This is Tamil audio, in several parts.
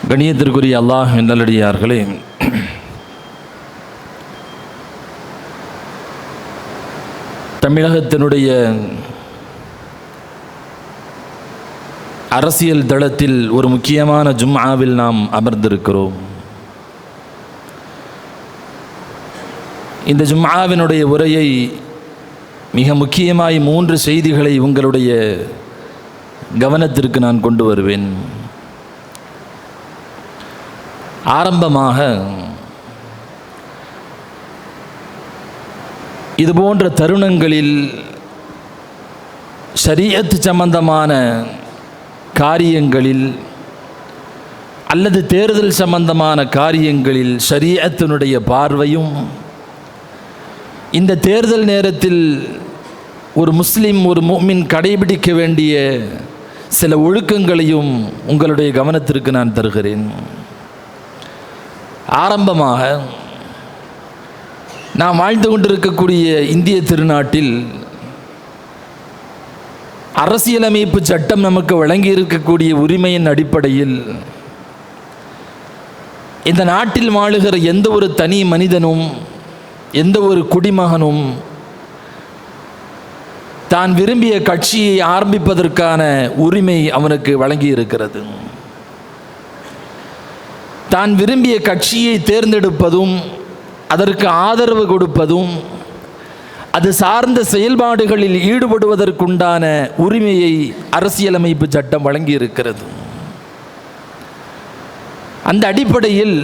கணியத்திற்குரிய அல்லாஹ் நல்லடியார்களே, தமிழகத்தினுடைய அரசியல் தளத்தில் ஒரு முக்கியமான ஜும்ஆவில் நாம் அமர்ந்திருக்கிறோம். இந்த ஜும்ஆவினுடைய உரையை மிக முக்கியமாய் 3 செய்திகளை உங்களுடைய கவனத்திற்கு நான் கொண்டு வருவேன். ஆரம்பமாக, இதுபோன்ற தருணங்களில் ஷரீஅத் சம்பந்தமான காரியங்களில் அல்லது தேர்தல் சம்பந்தமான காரியங்களில் ஷரீஅத்தினுடைய பார்வையும், இந்த தேர்தல் நேரத்தில் ஒரு முஸ்லிம், ஒரு முஃமின் கடைபிடிக்க வேண்டிய சில ஒழுக்கங்களையும் உங்களுடைய கவனத்திற்கு நான் தருகிறேன். ஆரம்பமாக, நாம் வாழ்ந்து கொண்டிருக்கக்கூடிய இந்திய திருநாட்டில் அரசியலமைப்பு சட்டம் நமக்கு வழங்கி இருக்கக்கூடிய உரிமையின் அடிப்படையில் இந்த நாட்டில் வாழுகிற எந்த ஒரு தனி மனிதனும், எந்த ஒரு குடிமகனும் தான் விரும்பிய கட்சியை ஆரம்பிப்பதற்கான உரிமை அவனுக்கு வழங்கி இருக்கிறது. தான் விரும்பிய கட்சியை தேர்ந்தெடுப்பதும், அதற்கு ஆதரவு கொடுப்பதும், அது சார்ந்த செயல்பாடுகளில் ஈடுபடுவதற்குண்டான உரிமையை அரசியலமைப்பு சட்டம் வழங்கி இருக்கிறது. அந்த அடிப்படையில்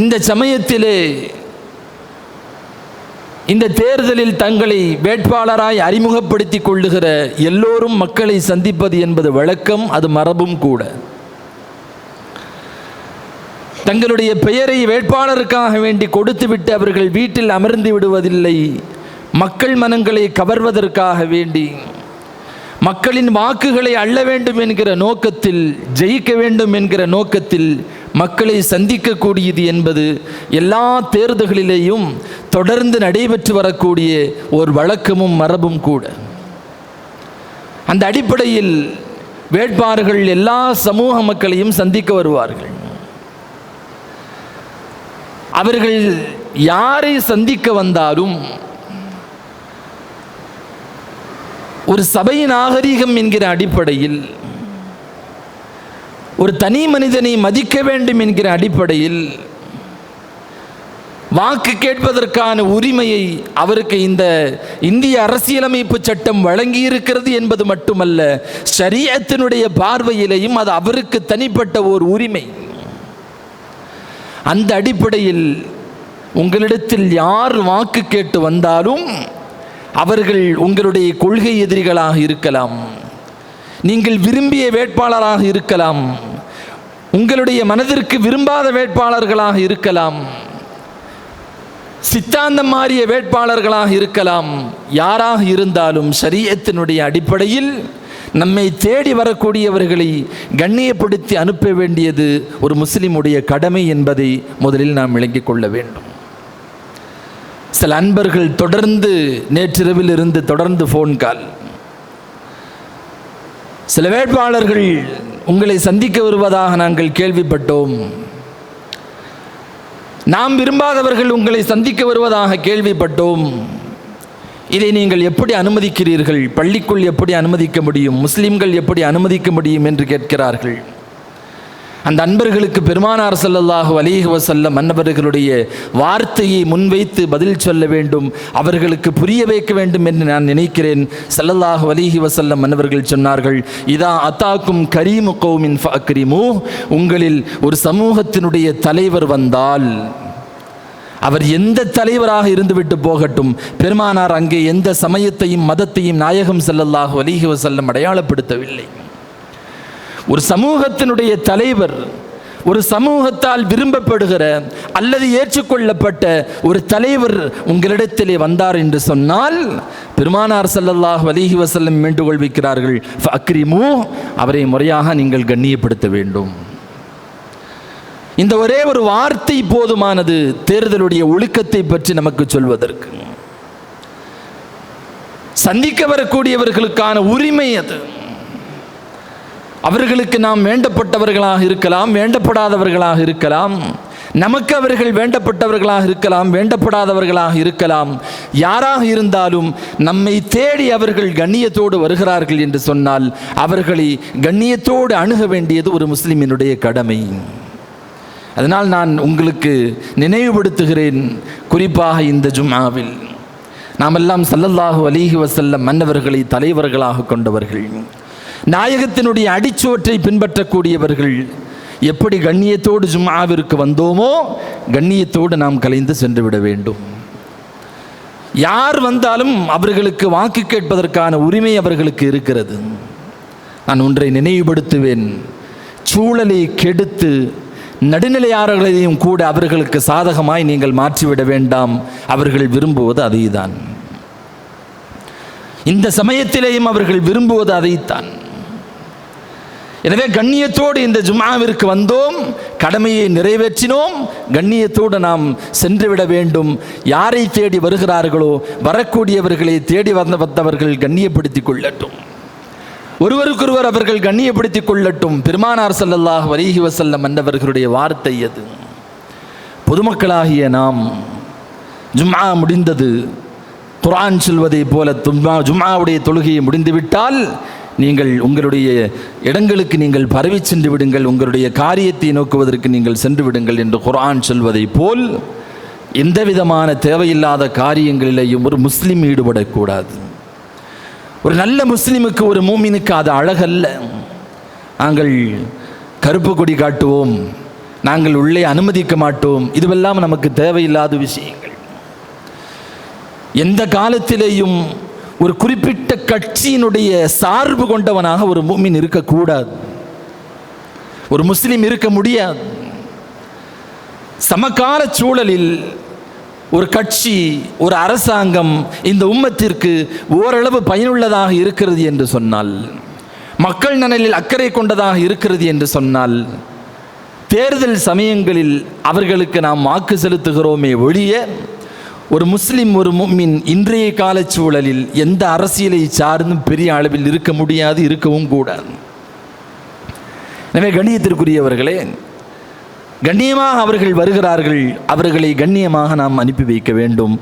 இந்த சமயத்திலே இந்த தேர்தலில் தங்களை வேட்பாளராய் அறிமுகப்படுத்திக் கொள்ளுகிற எல்லோரும் மக்களை சந்திப்பது என்பது வழக்கம், அது மரபும் கூட. தங்களுடைய பெயரை வேட்பாளருக்காக வேண்டி கொடுத்துவிட்டு அவர்கள் வீட்டில் அமர்ந்து விடுவதில்லை. மக்கள் மனங்களை கவர்வதற்காக வேண்டி, மக்களின் வாக்குகளை அள்ள வேண்டும் என்கிற நோக்கத்தில், ஜெயிக்க வேண்டும் என்கிற நோக்கத்தில் மக்களை சந்திக்கக்கூடியது என்பது எல்லா தேர்தல்களிலேயும் தொடர்ந்து நடைபெற்று வரக்கூடிய ஒரு வழக்கமும் மரபும் கூட. அந்த அடிப்படையில் வேட்பாளர்கள் எல்லா சமூக மக்களையும் சந்திக்க வருவார்கள். அவர்கள் யாரை சந்திக்க வந்தாலும் ஒரு சபை நாகரிகம் என்கிற அடிப்படையில், ஒரு தனி மனிதனை மதிக்க வேண்டும் என்கிற அடிப்படையில் வாக்கு கேட்பதற்கான உரிமையை அவருக்கு இந்த இந்திய அரசியலமைப்பு சட்டம் வழங்கியிருக்கிறது என்பது மட்டுமல்ல, ஷரீஅத்தினுடைய பார்வையிலேயும் அது அவருக்கு தனிப்பட்ட ஒரு உரிமை. அந்த அடிப்படையில் உங்களிடத்தில் யார் வாக்கு கேட்டு வந்தாலும் அவர்கள் உங்களுடைய கொள்கை எதிரிகளாக இருக்கலாம், நீங்கள் விரும்பிய வேட்பாளராக இருக்கலாம், உங்களுடைய மனதிற்கு விரும்பாத வேட்பாளர்களாக இருக்கலாம், சித்தாந்தம் மாறிய வேட்பாளர்களாக இருக்கலாம். யாராக இருந்தாலும் ஷரீஅத்தினுடைய அடிப்படையில் நம்மை தேடி வரக்கூடியவர்களை கண்ணியப்படுத்தி அனுப்ப வேண்டியது ஒரு முஸ்லிமுடைய கடமை என்பதை முதலில் நாம் விளங்கிக் கொள்ள வேண்டும். சில அன்பர்கள் தொடர்ந்து நேற்றிரவில் இருந்து தொடர்ந்து ஃபோன் கால், சில வேட்பாளர்கள் உங்களை சந்திக்க வருவதாக நாங்கள் கேள்விப்பட்டோம், நாம் விரும்பாதவர்கள் உங்களை சந்திக்க வருவதாக கேள்விப்பட்டோம், இதை நீங்கள் எப்படி அனுமதிக்கிறீர்கள்? பள்ளிக்குள் எப்படி அனுமதிக்க முடியும்? முஸ்லிம்கள் எப்படி அனுமதிக்க முடியும் என்று கேட்கிறார்கள். அந்த அன்பர்களுக்கு பெருமானார் ஸல்லல்லாஹு அலைஹி வஸல்லம் அன்னவர்களுடைய வார்த்தையை முன்வைத்து பதில் சொல்ல வேண்டும், அவர்களுக்கு புரிய வைக்க வேண்டும் என்று நான் நினைக்கிறேன். ஸல்லல்லாஹு அலைஹி வஸல்லம் அன்னவர்கள் சொன்னார்கள், இதா அத்தாக்கும் கரீமு கௌமின் ஃபஅக்ரிமூ, உங்களில் ஒரு சமூகத்தினுடைய தலைவர் வந்தால், அவர் எந்த தலைவராக இருந்துவிட்டு போகட்டும், பெருமானார் அங்கே எந்த சமயத்தையும் மதத்தையும் நாயகம் ஸல்லல்லாஹு அலைஹி வஸல்லம் அடையாளப்படுத்தவில்லை. ஒரு சமூகத்தினுடைய தலைவர், ஒரு சமூகத்தால் விரும்பப்படுகிற அல்லது ஏற்றுக்கொள்ளப்பட்ட ஒரு தலைவர் உங்களிடத்திலே வந்தார் என்று சொன்னால், பெருமானார் ஸல்லல்லாஹு அலைஹி வஸல்லம் வேண்டுகோள் வைக்கிறார்கள், ஃபஅக்ரிமூ, அவரை முறையாக நீங்கள் கண்ணியப்படுத்த வேண்டும். இந்த ஒரே ஒரு வார்த்தை போதுமானது தேர்தலுடைய ஒழுக்கத்தை பற்றி நமக்கு சொல்வதற்கு. சந்திக்க வரக்கூடியவர்களுக்கான உரிமை அது. அவர்களுக்கு நாம் வேண்டப்பட்டவர்களாக இருக்கலாம், வேண்டப்படாதவர்களாக இருக்கலாம். நமக்கு அவர்கள் வேண்டப்பட்டவர்களாக இருக்கலாம், வேண்டப்படாதவர்களாக இருக்கலாம். யாராக இருந்தாலும் நம்மை தேடி அவர்கள் கண்ணியத்தோடு வருகிறார்கள் என்று சொன்னால் அவர்களை கண்ணியத்தோடு அணுக வேண்டியது ஒரு முஸ்லிமினுடைய கடமை. அதனால் நான் உங்களுக்கு நினைவுபடுத்துகிறேன், குறிப்பாக இந்த ஜும்ஆவில் நாமெல்லாம் ஸல்லல்லாஹு அலைஹி வஸல்லம் மன்னவர்களை தலைவர்களாக கொண்டவர்கள், நாயகத்தினுடைய அடிச்சுவற்றை பின்பற்றக்கூடியவர்கள். எப்படி கண்ணியத்தோடு ஜும்ஆவிற்கு வந்தோமோ கண்ணியத்தோடு நாம் கலைந்து சென்று விட வேண்டும். யார் வந்தாலும் அவர்களுக்கு வாக்கு கேட்பதற்கான உரிமை அவர்களுக்கு இருக்கிறது. நான் ஒன்றை நினைவுபடுத்துவேன், சூழலை கெடுத்து நடுநிலையாளர்களையும் கூட அவர்களுக்கு சாதகமாய் நீங்கள் மாற்றிவிட வேண்டாம். அவர்கள் விரும்புவது அதைத்தான். இந்த சமயத்திலேயும் அவர்கள் விரும்புவது அதைத்தான். எனவே கண்ணியத்தோடு இந்த ஜும்ஆவிற்கு வந்தோம், கடமையை நிறைவேற்றினோம், கண்ணியத்தோடு நாம் சென்றுவிட வேண்டும். யாரை தேடி வருகிறார்களோ வரக்கூடியவர்களை தேடி வந்தவர்கள் கண்ணியப்படுத்திக் கொள்ளட்டும், ஒருவருக்கொருவர் அவர்கள் கண்ணியப்படுத்திக் கொள்ளட்டும். பெருமானார் ஸல்லல்லாஹு அலைஹி வஸல்லம் அன்னவர்களுடைய வார்த்தை அது. பொதுமக்களாகிய நாம் ஜும்ஆ முடிந்தது, குர்ஆன் சொல்வதை போல ஜும்ஆவுடைய தொழுகையை முடிந்துவிட்டால் நீங்கள் உங்களுடைய இடங்களுக்கு நீங்கள் பரவி சென்று விடுங்கள், உங்களுடைய காரியத்தை நோக்குவதற்கு நீங்கள் சென்று விடுங்கள் என்று குர்ஆன் சொல்வதை போல் எந்த விதமான தேவையில்லாத காரியங்களிலேயும் ஒரு முஸ்லிம் ஈடுபடக்கூடாது. ஒரு நல்ல முஸ்லிமுக்கு, ஒரு மூமினுக்கு அது அழகல்ல. நாங்கள் கருப்பு கொடி காட்டுவோம், நாங்கள் உள்ளே அனுமதிக்க மாட்டோம், இதுவெல்லாம் நமக்கு தேவையில்லாத விஷயங்கள். எந்த காலத்திலேயும் ஒரு குறிப்பிட்ட கட்சியினுடைய சார்பு கொண்டவனாக ஒரு மூமின் இருக்கக்கூடாது, ஒரு முஸ்லிம் இருக்க முடியாது. சமகால சூழலில் ஒரு கட்சி, ஒரு அரசாங்கம் இந்த உம்மத்திற்கு ஓரளவு பயனுள்ளதாக இருக்கிறது என்று சொன்னால், மக்கள் நலனில் அக்கறை கொண்டதாக இருக்கிறது என்று சொன்னால், தேர்தல் சமயங்களில் அவர்களுக்கு நாம் வாக்கு செலுத்துகிறோமே ஒழிய ஒரு முஸ்லிம், ஒரு முஃமின் இன்றைய கால சூழலில் எந்த அரசியலை சார்ந்தும் பெரிய அளவில் இருக்க முடியாது, இருக்கவும் கூடாது. எனவே கண்ணியத்திற்குரியவர்களே, கண்ணியமாக அவர்கள் வருகிறார்கள், அவர்களை கண்ணியமாக நாம் அனுப்பி வைக்க வேண்டும்.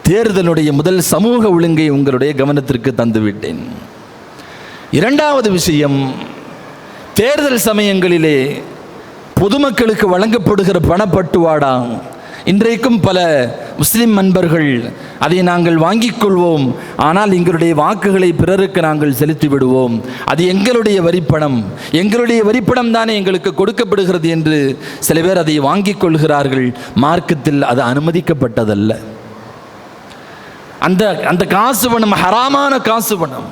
தேர்தலுடைய முதல் சமூக ஒழுங்கை உங்களுடைய கவனத்திற்கு தந்துவிட்டேன். இரண்டாவது விஷயம், தேர்தல் சமயங்களிலே பொதுமக்களுக்கு வழங்கப்படுகிற பணப்பட்டுவாடா. இன்றைக்கும் பல முஸ்லிம் நண்பர்கள் அதை நாங்கள் வாங்கிக் கொள்வோம், ஆனால் எங்களுடைய வாக்குகளை பிறருக்கு நாங்கள் செலுத்தி விடுவோம், அது எங்களுடைய வரிப்பணம், எங்களுடைய வரிப்பணம் தானே எங்களுக்கு கொடுக்கப்படுகிறது என்று சில பேர் அதை வாங்கிக் கொள்கிறார்கள். மார்க்கத்தில் அது அனுமதிக்கப்பட்டதல்ல. அந்த காசு பணம் ஹராமான காசு பணம்.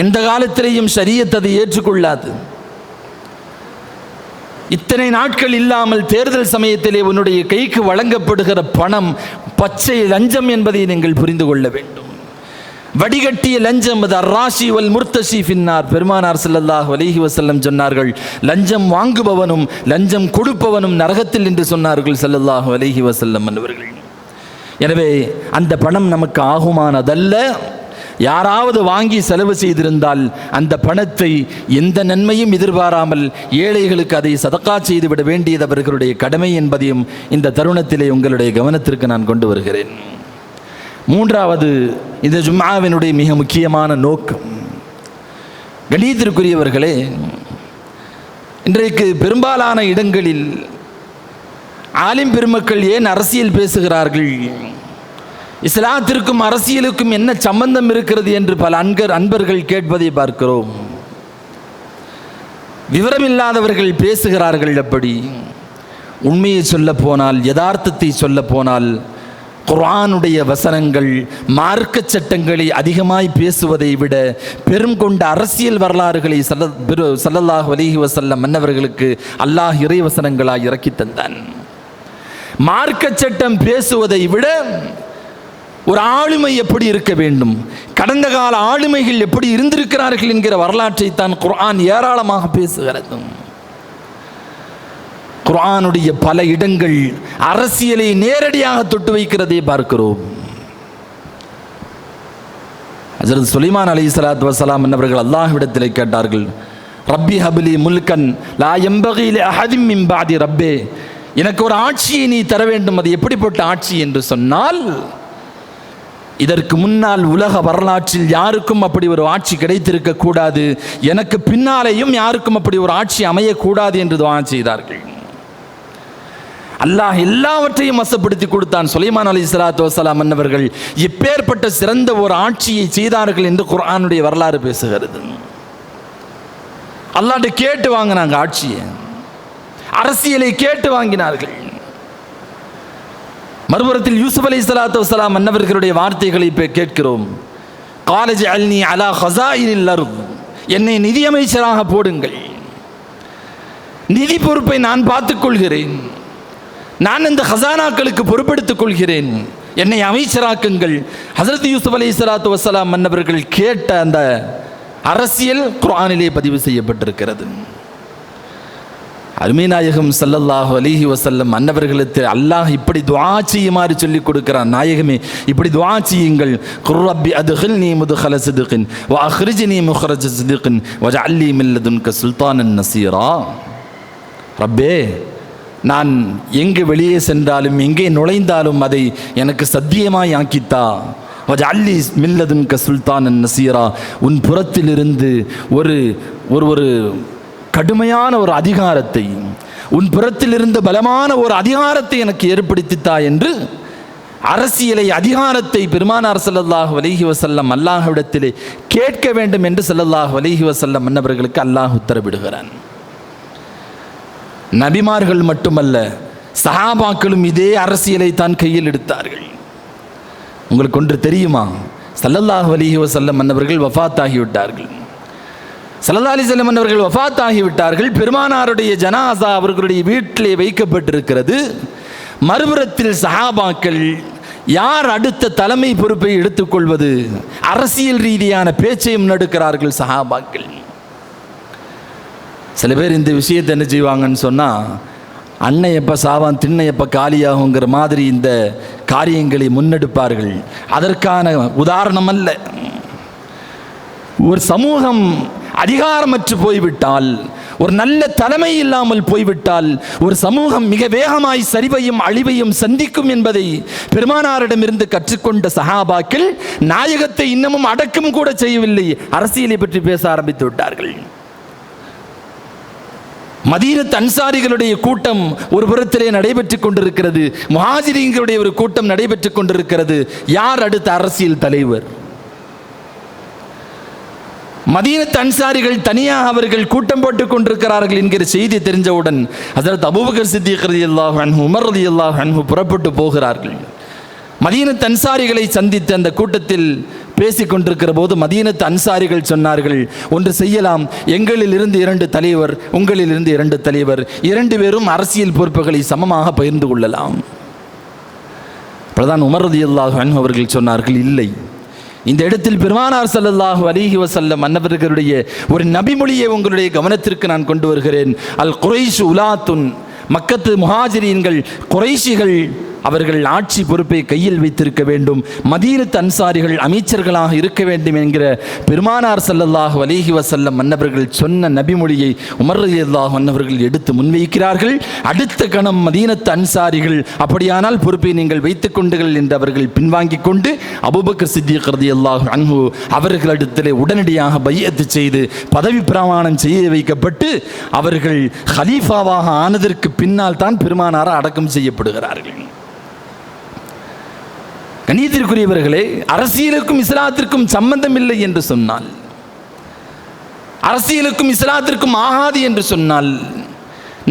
எந்த காலத்திலேயும் ஷரியத் அதை ஏற்றுக்கொள்ளாது. இத்தனை நாட்கள் இல்லாமல் தேர்தல் சமயத்திலே உன்னுடைய கைக்கு வழங்கப்படுகிற பணம் பச்சை லஞ்சம் என்பதை நீங்கள் புரிந்து கொள்ள வேண்டும். வடிகட்டிய லஞ்சம், அது அர்ராஷி வல் முர்த்தஷி ஃபின்னார். பெருமானார் ஸல்லல்லாஹு அலைஹி வஸல்லம் சொன்னார்கள், லஞ்சம் வாங்குபவனும் லஞ்சம் கொடுப்பவனும் நரகத்தில் என்று சொன்னார்கள் ஸல்லல்லாஹு அலைஹி வஸல்லம் அவர்கள். எனவே அந்த பணம் நமக்கு ஆகுமானதல்ல. யாராவது வாங்கி செலவு செய்திருந்தால் அந்த பணத்தை எந்த நன்மையும் எதிர்பாராமல் ஏழைகளுக்கு அதை சதக்கா செய்துவிட வேண்டியது அவர்களுடைய கடமை என்பதையும் இந்த தருணத்திலே உங்களுடைய கவனத்திற்கு நான் கொண்டு வருகிறேன். மூன்றாவது, இந்த ஜும்ஆவினுடைய மிக முக்கியமான நோக்கம், கண்ணியத்திற்குரியவர்களே, இன்றைக்கு பெரும்பாலான இடங்களில் ஆலிம் பெருமக்கள் ஏன் அரசியல் பேசுகிறார்கள், இஸ்லாத்திற்கும் அரசியலுக்கும் என்ன சம்பந்தம் இருக்கிறது என்று பல அன்பர்கள் கேட்பதை பார்க்கிறோம். விவரமில்லாதவர்கள் பேசுகிறார்கள். அப்படி உண்மையை சொல்ல போனால், யதார்த்தத்தை சொல்ல போனால், குர்ஆனுடைய வசனங்கள், மார்க்க சட்டங்களை அதிகமாய் பேசுவதை விட பெரும் கொண்ட அரசியல் வரலாறுகளை ஸல்லல்லாஹு அலைஹி வஸல்லம் மன்னவர்களுக்கு அல்லாஹ் இறை வசனங்களாய் இறக்கி தந்தான். மார்க்க சட்டம் பேசுவதை விட ஒரு ஆளுமை எப்படி இருக்க வேண்டும், கடந்த கால ஆளுமைகள் எப்படி இருந்திருக்கிறார்கள் என்கிற வரலாற்றை தான் குர்ஆன் ஏராளமாக பேசுகிறது. குர்ஆனுடைய பல இடங்கள் அரசியலை நேரடியாக தொட்டு வைக்கிறதை பார்க்கிறோம். ஹஜ்ரத் சுலைமான் அலைஹிஸ்ஸலாத்து வஸ்ஸலாம் என்பவர்கள் அல்லாஹ்விடத்திலே கேட்டார்கள், ரப்பி ஹப்லி முல்கன் லா யம்பகி லி அஹதின் மின் பஅதி ரப்பே, எனக்கு ஒரு ஆட்சியை நீ தர வேண்டும். அது எப்படிப்பட்ட ஆட்சி என்று சொன்னால், இதற்கு முன்னால் உலக வரலாற்றில் யாருக்கும் அப்படி ஒரு ஆட்சி கிடைத்திருக்க கூடாது, எனக்கு பின்னாலேயும் யாருக்கும் அப்படி ஒரு ஆட்சி அமையக்கூடாது என்று துஆ செய்தார்கள். அல்லாஹ் எல்லாவற்றையும் வசப்படுத்தி கொடுத்தான். சுலைமான் அலைஹிஸ்ஸலாத்து வஸ்ஸலாம் என்பவர்கள் எப்பேற்பட்ட சிறந்த ஒரு ஆட்சியை செய்தார்கள் என்று குர்ஆனுடைய வரலாறு பேசுகிறது. அல்லாஹ்ட்ட கேட்டு வாங்கினாங்க ஆட்சியை, அரசியலை கேட்டு வாங்கினார்கள். மறுபுறத்தில் யூசுப் அலைஹிஸ்ஸலாத்து வஸ்ஸலாம் அன்னவர்களுடைய வார்த்தைகளை இப்போ கேட்கிறோம். கால ஜஅல்னி அலா ஹஸாயினில் அர்த், என்னை நிதியமைச்சராக போடுங்கள், நிதி பொறுப்பை நான் பார்த்துக் கொள்கிறேன், நான் இந்த ஹசானாக்களுக்கு பொறுப்பெடுத்துக் கொள்கிறேன், என்னை அமைச்சராக்குங்கள். ஹஸரத் யூசுப் அலைஹிஸ்ஸலாத்து வஸ்ஸலாம் அன்னவர்கள் கேட்ட அந்த அரசியல் குர்ஆனிலே பதிவு செய்யப்பட்டிருக்கிறது. அருமைநாயகம் ஸல்லல்லாஹு அலைஹி வஸல்லம் அன்னவர்களுக்கு அல்லாஹ் இப்படி துஆ செய்யுமாறு சொல்லிக் கொடுக்கிறான். நாயகமே, இப்படி துஆ செய்யுங்கள். குர் ரப்பி அத்கில்னி முத்கல சித்கின் வ அக்ரிஜ்னி முக்ரஜ சித்கின் வஜஅல் லீ மின் லதுன்க சுல்தானன் நஸீரா. ரப்பே, நான் எங்கு வெளியே சென்றாலும் எங்கே நுழைந்தாலும் அதை எனக்கு சத்தியமாய் ஆக்கித்தா. வஜஅல் லீ மின் லதுன்க சுல்தானன் நஸீரா, உன் புறத்திலிருந்து ஒரு ஒரு கடுமையான ஒரு அதிகாரத்தை, உன் புறத்திலிருந்து பலமான ஒரு அதிகாரத்தை எனக்கு ஏற்படுத்தித்தா என்று அரசியலை, அதிகாரத்தை பெருமானார் ஸல்லல்லாஹு அலைஹி வஸல்லம் அல்லாஹ்விடத்திலே கேட்க வேண்டும் என்று ஸல்லல்லாஹு அலைஹி வஸல்லம் அன்னவர்களுக்கு அல்லாஹ் உத்தரவிடுகிறான். நபிமார்கள் மட்டுமல்ல, சஹாபாக்களும் இதே அரசியலை தான் கையில் எடுத்தார்கள். உங்களுக்கு ஒன்று தெரியுமா? ஸல்லல்லாஹு அலைஹி வஸல்லம் அன்னவர்கள் வஃபாத் ஆகிவிட்டார்கள். ஸல்லல்லாஹு அலைஹி வஸல்லம் அவர்கள் வஃபாத் ஆகிவிட்டார்கள். பெருமானாருடைய ஜனாசா அவர்களுடைய வீட்டிலே வைக்கப்பட்டிருக்கிறது. மறுபுறத்தில் சஹாபாக்கள் யார் அடுத்த தலைமை பொறுப்பை எடுத்துக்கொள்வது, அரசியல் ரீதியான பேச்சை முன்னெடுக்கிறார்கள் சஹாபாக்கள். சில பேர் இந்த விஷயத்தை என்ன செய்வாங்கன்னு சொன்னால், அன்னை எப்போ சாவான் திண்ணை எப்போ காலியாகுங்கிற மாதிரி இந்த காரியங்களை முன்னெடுப்பார்கள். அதற்கான உதாரணம் அல்ல. ஒரு சமூகம் அதிகாரமற்று போய்விட்டால், ஒரு நல்ல தலைமை இல்லாமல் போய்விட்டால், ஒரு சமூகம் மிக வேகமாய் சரிவையும் அழிவையும் சந்திக்கும் என்பதை பெருமானாரிடமிருந்து கற்றுக்கொண்ட சஹாபாக்கள் நாயகத்தை இன்னமும் அடக்கம் கூட செய்யவில்லை, அரசியலை பற்றி பேச ஆரம்பித்து விட்டார்கள். மதீனத் அன்சாரிகளுடைய கூட்டம் ஒரு புறத்திலே நடைபெற்றுக் கொண்டிருக்கிறது, முஹாஜிரீன்களுடைய ஒரு கூட்டம் நடைபெற்றுக் கொண்டிருக்கிறது. யார் அடுத்த அரசியல் தலைவர்? மதீனத் அன்சாரிகள் தனியாக அவர்கள் கூட்டம் போட்டுக் கொண்டிருக்கிறார்கள் என்கிற செய்தி தெரிஞ்சவுடன் ஹஜ்ரத் அபூபக்கர் சித்திக் ரலியல்லாஹு அன்ஹு, உமர் ரலியல்லாஹு அன்ஹு புறப்பட்டு போகிறார்கள். மதீனத் அன்சாரிகளை சந்தித்து அந்த கூட்டத்தில் பேசிக் கொண்டிருக்கிற போது மதீனத் அன்சாரிகள் சொன்னார்கள், ஒன்று செய்யலாம், எங்களில் இருந்து 2 தலைவர், உங்களில் இருந்து 2 தலைவர், 2 பேரும் அரசியல் பொறுப்புகளை சமமாக பகிர்ந்து கொள்ளலாம். பிரதான் உமர் ரலியல்லாஹு அன்ஹு அவர்கள் சொன்னார்கள், இல்லை, இந்த இடத்தில் பெருமானார் ஸல்லல்லாஹு அலைஹி வஸல்லம் அன்னவர்களுடைய ஒரு நபிமொழியை உங்களுடைய கவனத்திற்கு நான் கொண்டு வருகிறேன். அல் குரைஷ் உலாத்துன், மக்கத்து முஹாஜிரீன்கள், குறைஷிகள் அவர்கள் ஆட்சி பொறுப்பை கையில் வைத்திருக்க வேண்டும், மதீனத் அன்சாரிகள் அமைச்சர்களாக இருக்க வேண்டும் என்கிற பெருமானார் ஸல்லல்லாஹு அலைஹி வஸல்லம் அன்னவர்கள் சொன்ன நபிமொழியை உமர் ரலியல்லாஹு அன்ஹு அவர்கள் எடுத்து முன்வைக்கிறார்கள். அடுத்த கணம் மதீனத் அன்சாரிகள், அப்படியானால் பொறுப்பை நீங்கள் வைத்துக் கொண்டுகள் என்று அவர்கள் பின்வாங்கிக் கொண்டு அபூபக்கர் சித்திக் ரலியல்லாஹு அன்ஹு அவர்களிடத்திலே உடனடியாக பைஅத் செய்து பதவி பிரமாணம் செய்ய வைக்கப்பட்டு அவர்கள் ஹலீஃபாவாக ஆனதற்கு பின்னால் தான் பெருமானார் அடக்கம் செய்யப்படுகிறார்கள். கண்ணியத்திற்குரியவர்களே, அரசியலுக்கும் இஸ்லாத்திற்கும் சம்பந்தம் இல்லை என்று சொன்னால், அரசியலுக்கும் இஸ்லாத்திற்கும் ஆகாது என்று சொன்னால்,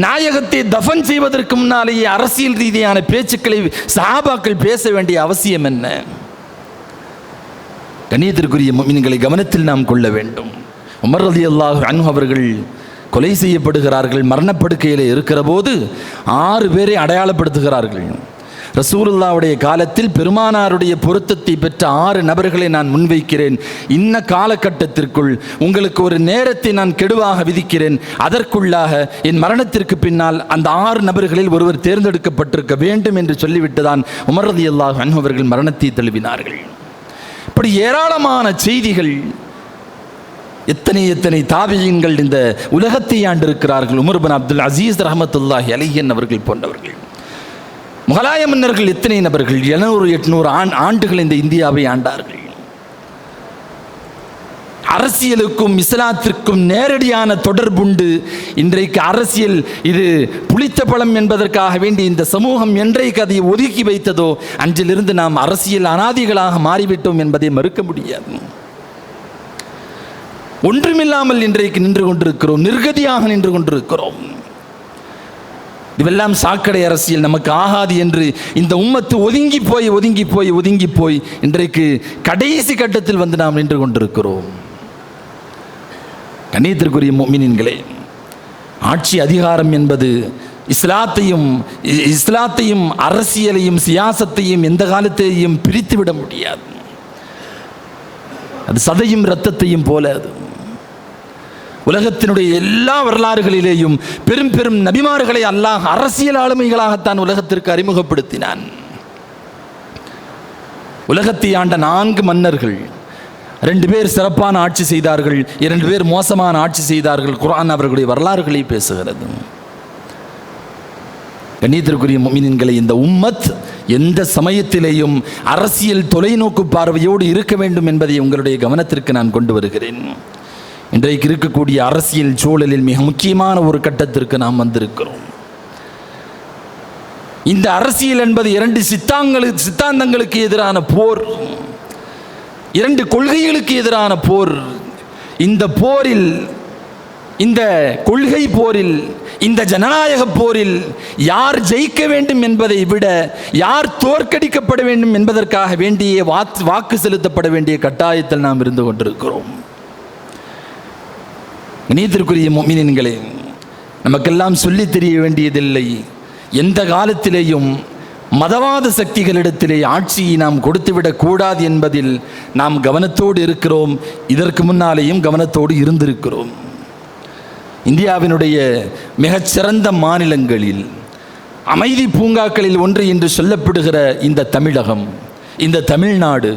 நாயகத்தை தஃபன் செய்வதற்கு முன்னாலேயே அரசியல் ரீதியான பேச்சுக்களை சஹாபாக்கள் பேச வேண்டிய அவசியம் என்ன? கண்ணியத்திற்குரிய முஃமின்களை கவனத்தில் நாம் கொள்ள வேண்டும். உமர் ரலியல்லாஹு அன்ஹு அவர்கள் கொலை செய்யப்படுகிறார்கள். மரணப்படுக்கையில் இருக்கிற போது 6 பேரை அடையாளப்படுத்துகிறார்கள். ரசூலுல்லாவுடைய காலத்தில் பெருமானாருடைய பொருத்தத்தை பெற்ற 6 நபர்களை நான் முன்வைக்கிறேன். இன்ன காலகட்டத்திற்குள் உங்களுக்கு ஒரு நேரத்தை நான் கெடுவாக விதிக்கிறேன். அதற்குள்ளாக என் மரணத்திற்கு பின்னால் அந்த 6 நபர்களில் ஒருவர் தேர்ந்தெடுக்கப்பட்டிருக்க வேண்டும் என்று சொல்லிவிட்டுதான் உமர் ரலியல்லாஹு அன்ஹு அவர்கள் மரணத்தை தழுவினார்கள். இப்படி ஏராளமான செய்திகள். எத்தனை எத்தனை தாபியீன்கள் இந்த உலகத்தை ஆண்டிருக்கிறார்கள். உமர் பின் அப்துல் அசீஸ் ரஹமத்துல்லாஹி அலைஹி அவர்கள் போன்றவர்கள், முகலாய மன்னர்கள் எத்தனை நபர்கள் 700-800 ஆண்டுகள் இந்த இந்தியாவை ஆண்டார்கள். அரசியலுக்கும் இஸ்லாத்திற்கும் நேரடியான தொடர்புண்டு. இன்றைக்கு அரசியல் இது புளித்த பழம் என்பதற்காக வேண்டி இந்த சமூகம் என்றைக்கு அதை ஒதுக்கி வைத்ததோ அன்றிலிருந்து நாம் அரசியல் அனாதிகளாக மாறிவிட்டோம் என்பதை மறுக்க முடியாது. ஒன்றுமில்லாமல் இன்றைக்கு நின்று கொண்டிருக்கிறோம், நிர்கதியாக நின்று கொண்டிருக்கிறோம். இதுவெல்லாம் சாக்கடை அரசியல், நமக்கு ஆகாது என்று இந்த உம்மத்து ஒதுங்கி போய் இன்றைக்கு கடைசி கட்டத்தில் வந்து நாம் நின்று கொண்டிருக்கிறோம். கண்ணியத்திற்குரிய முஃமினீன்களே, ஆட்சி அதிகாரம் என்பது இஸ்லாத்தையும் அரசியலையும் சியாசத்தையும் எந்த காலத்தையும் பிரித்துவிட முடியாது. அது சதையும் இரத்தத்தையும் போல. அது உலகத்தினுடைய எல்லா வரலாறுகளிலேயும் பெரும் பெரும் நபிமார்களை அல்லாஹ் அரசியல் ஆளுமைகளாகத்தான் உலகத்திற்கு அறிமுகப்படுத்தினான். உலகத்தை ஆண்ட 4 மன்னர்கள், 2 பேர் சிறப்பான ஆட்சி செய்தார்கள், 2 பேர் மோசமான ஆட்சி செய்தார்கள். குர்ஆன் அவர்களுடைய வரலாறுகளை பேசுகிறது. கண்ணியத்திற்குரிய முஃமினீன்களை, இந்த உம்மத் எந்த சமயத்திலேயும் அரசியல் தொலைநோக்கு பார்வையோடு இருக்க வேண்டும் என்பதை உங்களுடைய கவனத்திற்கு நான் கொண்டு வருகிறேன். இன்றைக்கு இருக்கக்கூடிய அரசியல் சூழலில் மிக முக்கியமான ஒரு கட்டத்திற்கு நாம் வந்திருக்கிறோம். இந்த அரசியல் என்பது 2 சித்தாந்தங்களுக்கு எதிரான போர், 2 கொள்கைகளுக்கு எதிரான போர். இந்த போரில், இந்த கொள்கை போரில், இந்த ஜனநாயக போரில் யார் ஜெயிக்க வேண்டும் என்பதை விட யார் தோற்கடிக்கப்பட வேண்டும் என்பதற்காக வேண்டிய வாக்கு செலுத்தப்பட வேண்டிய கட்டாயத்தில் நாம் இருந்து கொண்டிருக்கிறோம். கண்ணியத்திற்குரிய முஃமினீன்களே, நமக்கெல்லாம் சொல்லி தெரிய வேண்டியதில்லை. எந்த காலத்திலேயும் மதவாத சக்திகளிடத்திலே ஆட்சியை நாம் கொடுத்துவிடக் கூடாது என்பதில் நாம் கவனத்தோடு இருக்கிறோம். இதற்கு முன்னாலேயும் கவனத்தோடு இருந்திருக்கிறோம். இந்தியாவினுடைய மிகச்சிறந்த மாநிலங்களில், அமைதி பூங்காக்களில் ஒன்று என்று சொல்லப்படுகிற இந்த தமிழகம், இந்த தமிழ்நாடு,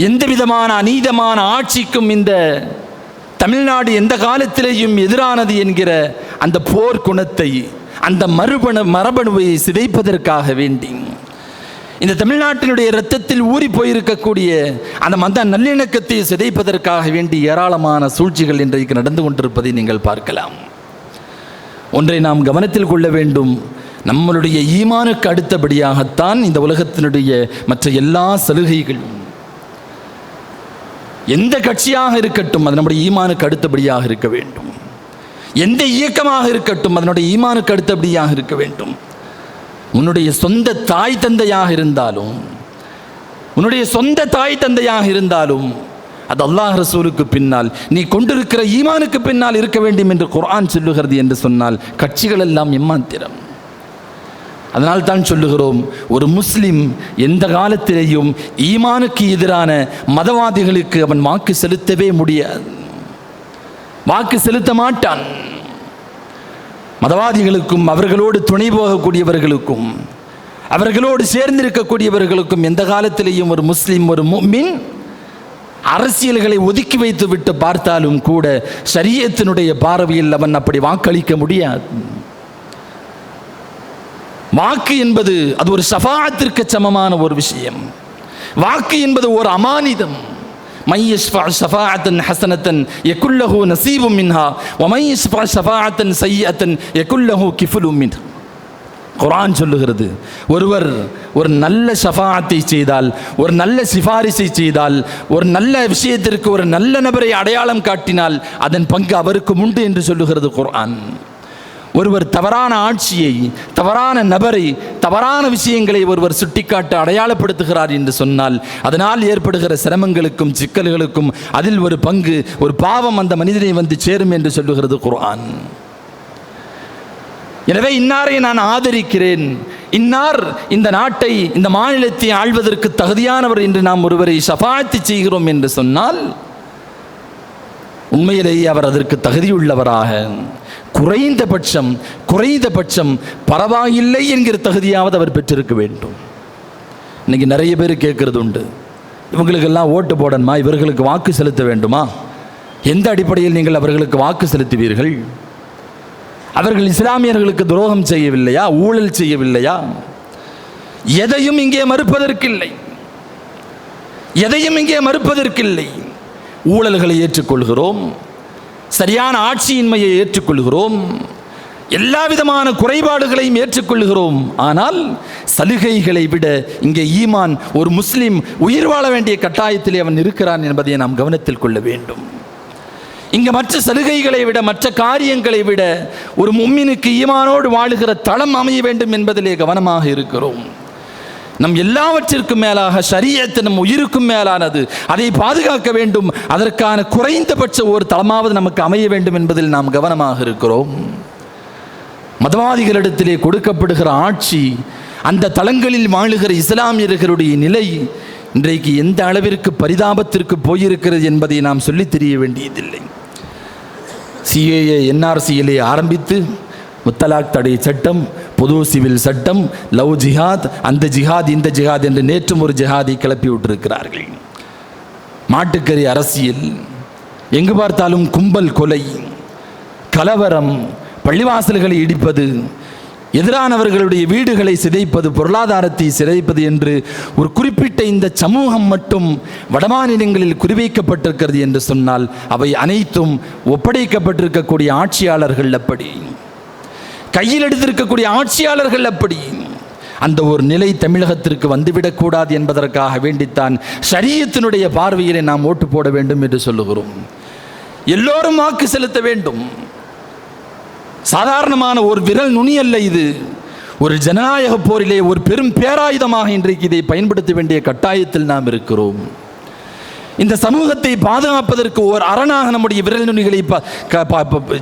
எந்த விதமான அநீதமான ஆட்சிக்கும் இந்த தமிழ்நாடு எந்த காலத்திலேயும் எதிரானது என்கிற அந்த போர் குணத்தை, அந்த மரபணுவை சிதைப்பதற்காக வேண்டி, இந்த தமிழ்நாட்டினுடைய இரத்தத்தில் ஊறி போயிருக்கக்கூடிய அந்த மத நல்லிணக்கத்தை சிதைப்பதற்காக வேண்டி ஏராளமான சூழ்ச்சிகள் இன்றைக்கு நடந்து கொண்டிருப்பதை நீங்கள் பார்க்கலாம். ஒன்றை நாம் கவனத்தில் கொள்ள வேண்டும். நம்மளுடைய ஈமானுக்கு அடுத்தபடியாகத்தான் இந்த உலகத்தினுடைய மற்ற எல்லா சலுகைகளும். எந்த கட்சியாக இருக்கட்டும், அது நம்முடைய ஈமானுக்கு அடுத்தபடியாக இருக்க வேண்டும். எந்த இயக்கமாக இருக்கட்டும், அதனுடைய ஈமானுக்கு அடுத்தபடியாக இருக்க வேண்டும். உன்னுடைய சொந்த தாய் தந்தையாக இருந்தாலும் அது அல்லாஹ் ரசூலுக்கு பின்னால், நீ கொண்டிருக்கிற ஈமானுக்கு பின்னால் இருக்க வேண்டும் என்று குர்ஆன் சொல்லுகிறது என்று சொன்னால் கட்சிகள் எல்லாம் எம்மாத்திரம். அதனால் தான் சொல்லுகிறோம், ஒரு முஸ்லிம் எந்த காலத்திலேயும் ஈமானுக்கு எதிரான மதவாதிகளுக்கு அவன் வாக்கு செலுத்தவே முடியாது, வாக்கு செலுத்த மாட்டான். மதவாதிகளுக்கும் அவர்களோடு துணை போகக்கூடியவர்களுக்கும் அவர்களோடு சேர்ந்திருக்கக்கூடியவர்களுக்கும் எந்த காலத்திலேயும் ஒரு முஸ்லிம், ஒரு முஃமின் அரசியல்களை ஒதுக்கி வைத்து விட்டு பார்த்தாலும் கூட ஷரியத்தினுடைய பார்வையில் அவன் அப்படி வாக்களிக்க முடியாது. வாக்கு என்பது அது ஒரு ஷஃபாஅத்திற்கு சமமான ஒரு விஷயம். வாக்கு என்பது ஒரு அமானிதம். من يشفع شفاعة حسنة يكن له نصيب منها ومن يشفع شفاعة سيئة يكن له كفل منها. குர்ஆன் சொல்லுகிறது, ஒருவர் ஒரு நல்ல ஷஃபாஅத்தை செய்தால், ஒரு நல்ல சிபாரிசை செய்தால், ஒரு நல்ல விஷயத்திற்கு ஒரு நல்ல நபரை அடையாளம் காட்டினால் அதன் பங்கு அவருக்கு உண்டு என்று சொல்லுகிறது குர்ஆன். ஒருவர் தவறான ஆட்சியை, தவறான நபரை, தவறான விஷயங்களை ஒருவர் சுட்டிக்காட்ட அடையாளப்படுத்துகிறார் என்று சொன்னால் அதனால் ஏற்படுகிற சிரமங்களுக்கும் சிக்கல்களுக்கும் அதில் ஒரு பங்கு, ஒரு பாவம் அந்த மனிதனை வந்து சேரும் என்று சொல்லுகிறது குர்ஆன். எனவே இன்னாரை நான் ஆதரிக்கிறேன், இன்னார் இந்த நாட்டை, இந்த மாநிலத்தை ஆள்வதற்கு தகுதியானவர் என்று நாம் ஒருவரை ஷஃபாஅத் செய்கிறோம் என்று சொன்னால் உண்மையிலேயே அவர் அதற்கு தகுதியுள்ளவராக, குறைந்தபட்சம் பரவாயில்லை என்கிற தகுதியாவது அவர் பெற்றிருக்க வேண்டும். இன்னைக்கு நிறைய பேர் கேட்கறது உண்டு, இவங்களுக்கெல்லாம் ஓட்டு போடணுமா, இவர்களுக்கு வாக்கு செலுத்த வேண்டுமா? எந்த அடிப்படையில் நீங்கள் அவர்களுக்கு வாக்கு செலுத்துவீர்கள்? அவர்கள் இஸ்லாமியர்களுக்கு துரோகம் செய்யவில்லையா, ஊழல் செய்யவில்லையா? எதையும் இங்கே மறுப்பதற்கில்லை, எதையும் இங்கே மறுப்பதற்கில்லை. ஊழல்களை ஏற்றுக்கொள்கிறோம், சரியான ஆட்சியின்மையை ஏற்றுக்கொள்கிறோம், எல்லா விதமான குறைபாடுகளையும் ஏற்றுக்கொள்கிறோம். ஆனால் சலுகைகளை விட இங்கே ஈமான், ஒரு முஸ்லிம் உயிர் வாழ வேண்டிய கட்டாயத்திலே அவன் இருக்கிறான் என்பதை நாம் கவனத்தில் கொள்ள வேண்டும். இங்கே மற்ற சலுகைகளை விட, மற்ற காரியங்களை விட ஒரு முஃமினுக்கு ஈமானோடு வாழுகிற தளம் அமைய வேண்டும் என்பதிலே கவனமாக இருக்கிறோம். நம் எல்லாவற்றிற்கும் மேலாக ஷரியத் நம் உயிருக்கும் மேலானது, அதை பாதுகாக்க வேண்டும். அதற்கான குறைந்தபட்ச ஒரு தளமாவது நமக்கு அமைய வேண்டும் என்பதில் நாம் கவனமாக இருக்கிறோம். மதவாதிகளிடத்திலே கொடுக்கப்படுகிற ஆட்சி, அந்த தளங்களில் வாழுகிற இஸ்லாமியர்களுடைய நிலை இன்றைக்கு எந்த அளவிற்கு பரிதாபத்திற்கு போயிருக்கிறது என்பதை நாம் சொல்லித் தெரிய வேண்டியதில்லை. சிஏஏ NRCயிலே ஆரம்பித்து முத்தலாக் தடை சட்டம், பொது சிவில் சட்டம், லவ் ஜிஹாத், அந்த ஜிஹாத் இந்த ஜிஹாத் என்று நேற்றும் ஒரு ஜிஹாதை கிளப்பி விட்டிருக்கிறார்கள். மாட்டுக்கறி அரசியல், எங்கு பார்த்தாலும் கும்பல் கொலை, கலவரம், பள்ளிவாசல்களை இடிப்பது, எதிரானவர்களுடைய வீடுகளை சிதைப்பது, பொருளாதாரத்தை சிதைப்பது என்று ஒரு குறிப்பிட்ட இந்த சமூகம் மட்டும் வடமாநிலங்களில் குறிவைக்கப்பட்டிருக்கிறது என்று சொன்னால் அவை அனைத்தும் ஒப்படைக்கப்பட்டிருக்கக்கூடிய ஆட்சியாளர்கள் அப்படி, கையில் எடுத்திருக்கக்கூடிய ஆட்சியாளர்கள் அப்படி. அந்த ஒரு நிலை தமிழகத்திற்கு வந்துவிடக்கூடாது என்பதற்காக வேண்டித்தான் ஷரியத்தினுடைய பார்வையிலே நாம் ஓட்டு போட வேண்டும் என்று சொல்லுகிறோம். எல்லோரும் வாக்கு செலுத்த வேண்டும். சாதாரணமான ஒரு விரல் நுனி அல்ல இது. ஒரு ஜனநாயக போரிலே ஒரு பெரும் பேராயுதமாக இன்றைக்கு இதை பயன்படுத்த வேண்டிய கட்டாயத்தில் நாம் இருக்கிறோம். இந்த சமூகத்தை பாதுகாப்பதற்கு ஒரு அரணாக நம்முடைய விரல் நுனிகளை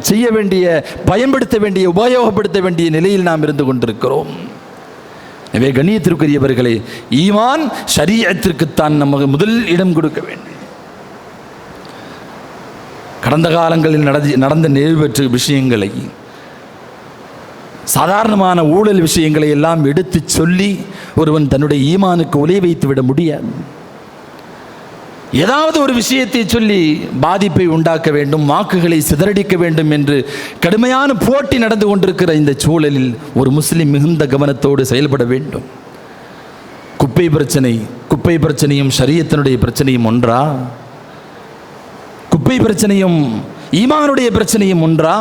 செய்ய வேண்டிய, பயன்படுத்த வேண்டிய, உபயோகப்படுத்த வேண்டிய நிலையில் நாம் இருந்து கொண்டிருக்கிறோம். எனவே கண்ணியத்திற்குரியவர்களே, ஈமான் ஷரியத்திற்குத்தான் நமக்கு முதல் இடம் கொடுக்க வேண்டும். கடந்த காலங்களில் நடந்த நிறைவேற்று விஷயங்களை, சாதாரணமான ஊழல் விஷயங்களை எல்லாம் எடுத்து சொல்லி ஒருவன் தன்னுடைய ஈமானுக்கு ஒலை வைத்து விட முடியாது. ஏதாவது ஒரு விஷயத்தை சொல்லி பாதிப்பை உண்டாக்க வேண்டும், வாக்குகளை சிதறடிக்க வேண்டும் என்று கடுமையான போட்டி நடந்து கொண்டிருக்கிற இந்த சூழலில் ஒரு முஸ்லிம் மிகுந்த கவனத்தோடு செயல்பட வேண்டும். குப்பை பிரச்சனையும் ஷரியத்தினுடைய பிரச்சனையும் ஒன்றா? குப்பை பிரச்சனையும் ஈமானுடைய பிரச்சனையும் ஒன்றா?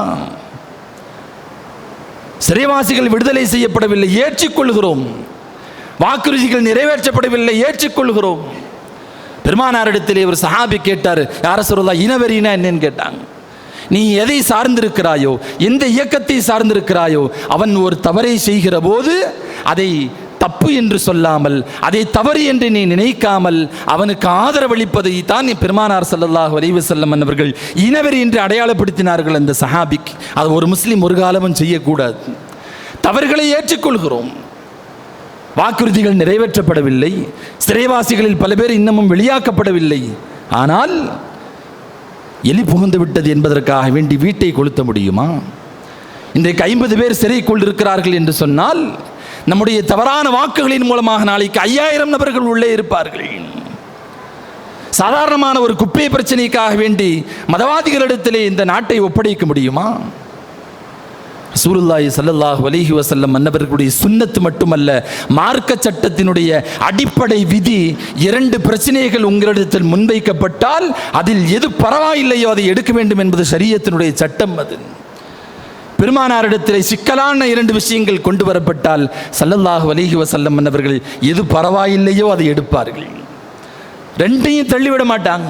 சிறைவாசிகள் விடுதலை செய்யப்படவில்லை, ஏற்றுக்கொள்கிறோம். வாக்குறுதிகள் நிறைவேற்றப்படவில்லை, ஏற்றுக்கொள்கிறோம். பெருமானாரிடத்திலே ஒரு சஹாபி கேட்டார், யார ரசூலுல்லாஹ், இனவெறினா என்னன்னு கேட்டாங்க. நீ எதை சார்ந்திருக்கிறாயோ, எந்த இயக்கத்தை சார்ந்திருக்கிறாயோ, அவன் ஒரு தவறை செய்கிற போது அதை தப்பு என்று சொல்லாமல், அதை தவறு என்று நீ நினைக்காமல் அவனுக்கு ஆதரவளிப்பதை தான் பெருமானார் ஸல்லல்லாஹு அலைஹி வஸல்லம் அவர்கள் இனவெறி என்று அடையாளப்படுத்தினார்கள் அந்த சஹாபிக்கு. அது ஒரு முஸ்லிம் ஒரு காலமும் செய்யக்கூடாது. தவறுகளை ஏற்றுக்கொள்கிறோம். வாக்குறுதிகள் நிறைவேற்றப்படவில்லை, சிறைவாசிகளில் பல பேர் இன்னமும் வெளியாக்கப்படவில்லை. ஆனால் எலி புகுந்து விட்டது என்பதற்காக வேண்டி வீட்டை கொளுத்த முடியுமா? இன்றைக்கு 50 பேர் சிறைக்குள் இருக்கிறார்கள் என்று சொன்னால், நம்முடைய தவறான வாக்குகளின் மூலமாக நாளைக்கு 5000 நபர்கள் உள்ளே இருப்பார்கள். சாதாரணமான ஒரு குப்பை பிரச்சனைக்காக வேண்டி மதவாதிகளிடத்திலே இந்த நாட்டை ஒப்படைக்க முடியுமா? ரசூலுல்லாஹி ஸல்லல்லாஹு அலைஹி வஸல்லம் அன்னவர்களுடைய சுன்னத்து மட்டுமல்ல, மார்க்க சட்டத்தினுடைய அடிப்படை விதி, 2 பிரச்சனைகள் உங்களிடத்தில் முன்வைக்கப்பட்டால் அதில் எது பரவாயில்லையோ அதை எடுக்க வேண்டும் என்பது ஷரியத்தினுடைய சட்டம். அது பெருமானாரிடத்தில் சிக்கலான 2 விஷயங்கள் கொண்டு வரப்பட்டால் ஸல்லல்லாஹு அலைஹி வஸல்லம் அன்னவர்கள் எது பரவாயில்லையோ அதை எடுப்பார்கள். 2ஐயும் தள்ளிவிட மாட்டாங்க.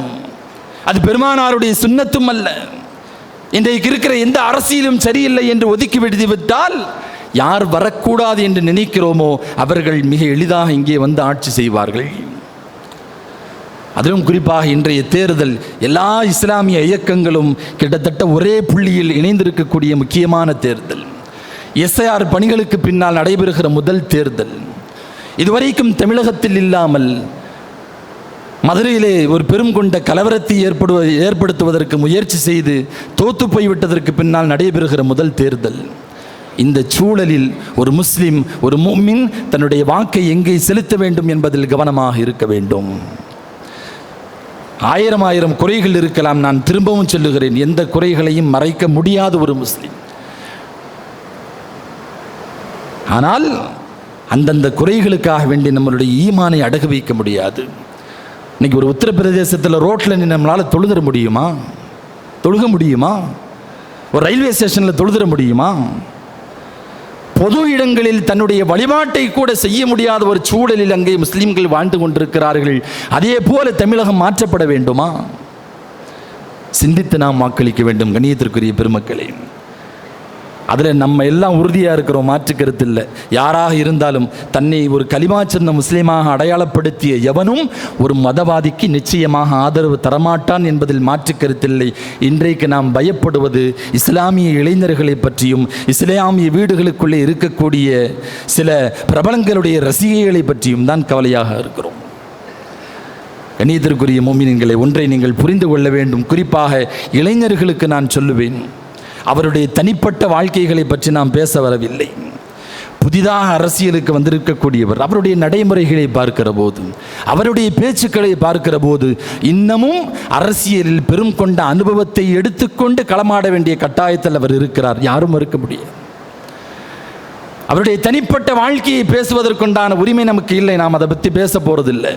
அது பெருமானாருடைய சுன்னத்தும் அல்ல. இன்றைக்கு இருக்கிற எந்த அரசியலும் சரியில்லை என்று ஒதுக்கி விட்டால் யார் வரக்கூடாது என்று நினைக்கிறோமோ அவர்கள் மிக எளிதாக இங்கே வந்து ஆட்சி செய்வார்கள். அதிலும் குறிப்பாக இன்றைய தேர்தல் எல்லா இஸ்லாமிய இயக்கங்களும் கிட்டத்தட்ட ஒரே புள்ளியில் இணைந்திருக்கக்கூடிய முக்கியமான தேர்தல். SIR பணிகளுக்கு பின்னால் நடைபெறுகிற முதல் தேர்தல். இதுவரைக்கும் தமிழகத்தில் இல்லாமல் மதுரையிலே ஒரு பெரும் கொண்ட கலவரத்தை ஏற்படுத்துவதற்கு முயற்சி செய்து தோத்து போய்விட்டதற்கு பின்னால் நடைபெறுகிற முதல் தேர்தல். இந்த சூழலில் ஒரு முஸ்லிம், ஒரு முஃமின் தன்னுடைய வாக்கை எங்கே செலுத்த வேண்டும் என்பதில் கவனமாக இருக்க வேண்டும். ஆயிரம் ஆயிரம் குறைகள் இருக்கலாம். நான் திரும்பவும் சொல்லுகிறேன், எந்த குறைகளையும் மறைக்க முடியாத ஒரு முஸ்லிம். ஆனால் அந்தந்த குறைகளுக்காக வேண்டி நம்மளுடைய ஈமானை அடகு வைக்க முடியாது. இன்னைக்கு ஒரு உத்தரப்பிரதேசத்தில் ரோட்டில் நம்மளால் தொழுதிட முடியுமா? தொழுக முடியுமா? ஒரு ரயில்வே ஸ்டேஷனில் தொழுதிட முடியுமா? பொது இடங்களில் தன்னுடைய வழிபாட்டை கூட செய்ய முடியாத ஒரு சூழலில் அங்கே முஸ்லிம்கள் வாழ்ந்து கொண்டிருக்கிறார்கள். அதே போல தமிழகம் மாற்றப்பட வேண்டுமா? சிந்தித்து நாம் வாக்களிக்க வேண்டும். கண்ணியத்திற்குரிய பெருமக்களே, அதில் நம்ம எல்லாம் உறுதியாக இருக்கிறோம், மாற்று கருத்து இல்லை. யாராக இருந்தாலும் தன்னை ஒரு கலிமா சொன்ன முஸ்லீமாக அடையாளப்படுத்திய எவனும் ஒரு மதவாதிக்கு நிச்சயமாக ஆதரவு தரமாட்டான் என்பதில் மாற்று கருத்தில்லை. இன்றைக்கு நாம் பயப்படுவது இஸ்லாமிய இளைஞர்களை பற்றியும் இஸ்லாமிய வீடுகளுக்குள்ளே இருக்கக்கூடிய சில பிரபலங்களுடைய ரசிகைகளை பற்றியும் தான் கவலையாக இருக்கிறோம். கண்ணியத்திற்குரிய மோமின்களே, ஒன்றை நீங்கள் புரிந்து கொள்ள வேண்டும். குறிப்பாக இளைஞர்களுக்கு நான் சொல்லுவேன், அவருடைய தனிப்பட்ட வாழ்க்கைகளை பற்றி நாம் பேச வரவில்லை. புதிதாக அரசியலுக்கு வந்திருக்கக்கூடியவர் அவருடைய நடைமுறைகளை பார்க்கிற போது, அவருடைய பேச்சுக்களை பார்க்கிற போது, இன்னமும் அரசியலில் பெரும் கொண்ட அனுபவத்தை எடுத்துக்கொண்டு களமாட வேண்டிய கட்டாயத்தில் அவர் இருக்கிறார். யாரும் மறுக்க முடியாது. அவருடைய தனிப்பட்ட வாழ்க்கையை பேசுவதற்குண்டான உரிமை நமக்கு இல்லை. நாம் அதை பற்றி பேச போறதில்லை.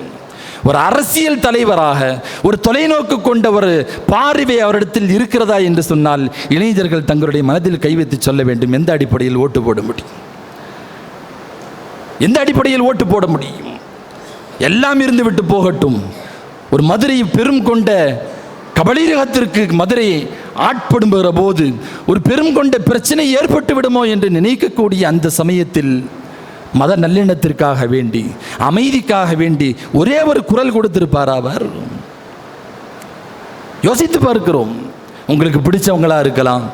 ஒரு அரசியல் தலைவராக ஒரு தொலைநோக்கு கொண்ட ஒரு பார்வை அவரிடத்தில் இருக்கிறதா என்று சொன்னால் இளைஞர்கள் தங்களுடைய மனதில் கை வைத்து சொல்ல வேண்டும். எந்த அடிப்படையில் ஓட்டு போட முடியும்? எந்த அடிப்படையில் ஓட்டு போட முடியும்? எல்லாம் இருந்து விட்டு போகட்டும். ஒரு மதுரை பெரும் கொண்ட கபலீரகத்திற்கு மதுரை ஆட்படுகிற போது ஒரு பெரும் கொண்ட பிரச்சனை ஏற்பட்டு விடுமோ என்று நினைக்கக்கூடிய அந்த சமயத்தில் மத நல்லெண்ணத்திற்காக வேண்டி, அமைதிக்காக வேண்டி ஒரே ஒரு குரல் கொடுத்திருப்பார். அவர் யோசித்து பார்க்கிறோம். உங்களுக்கு பிடிச்சவங்களா இருக்கலாம்,